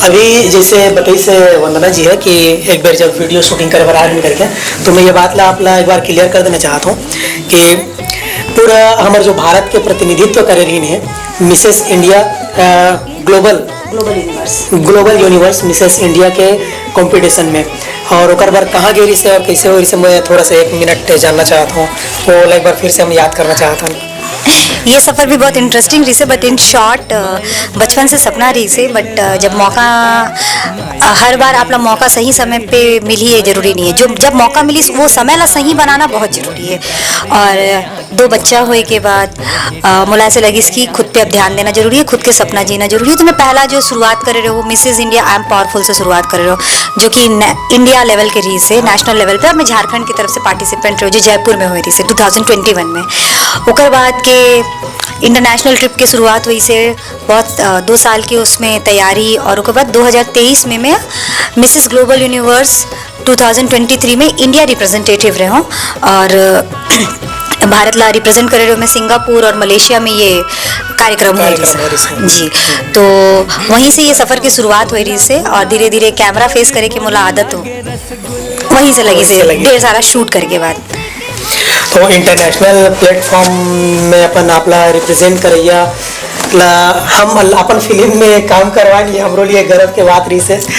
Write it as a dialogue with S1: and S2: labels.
S1: अभी जैसे बताई से वंदना जी है कि एक बार जब वीडियो शूटिंग करे बार आदमी करके, तो मैं ये बात ला आपला एक बार क्लियर कर देना चाहता हूँ कि पूरा हमारे जो भारत के प्रतिनिधित्व करे रही है Mrs India global global universe Mrs India के कंपटीशन में, और ओकर बार कहाँ गई से और कैसे हुई से मैं थोड़ा सा 1 मिनट जानना चाहता हूँ, तो एक बार फिर से हम याद करना चाहता हूँ।
S2: ये सफ़र भी बहुत इंटरेस्टिंग रही से, बट इन शॉर्ट बचपन से सपना रही से, बट जब मौका हर बार आपला मौका सही समय पे मिली है ज़रूरी नहीं है, जो जब मौका मिली वो समय ला सही बनाना बहुत ज़रूरी है। और 2 बच्चा होए के बाद मुला ऐसे लगी कि खुद पे अब ध्यान देना जरूरी है, खुद के सपना जीना जरूरी है। तो मैं पहला जो शुरुआत करे रहे हो Mrs India I am powerful से शुरुआत करे रहे हो, जो कि इंडिया लेवल के रही से नेशनल लेवल पे, अब मैं झारखंड की तरफ से पार्टिसिपेंट रही जो जयपुर में हुई रही से 2021 में। उसके बाद के इंटरनेशनल ट्रिप की शुरुआत हुई से बहुत 2 साल की उसमें तैयारी, और उसके बाद 2023 में मैं मिसेस ग्लोबल यूनिवर्स 2023 में इंडिया रिप्रेजेंटेटिव रहे हूँ, और भारत ला रिप्रेजेंट करे रहे मैं सिंगापुर और मलेशिया में ये कार्यक्रम हो रही जी। तो वहीं से ये सफ़र की शुरुआत हो रही से, और धीरे धीरे कैमरा फेस करे की मुला आदत हो वहीं से लगी से ढेर सारा शूट करके बाद।
S1: तो इंटरनेशनल प्लेटफॉर्म में अपन आपला रिप्रेजेंट करैया हम अपन फिल्म में काम करवा लिए, हमरो लिए गर्व के बात रही से।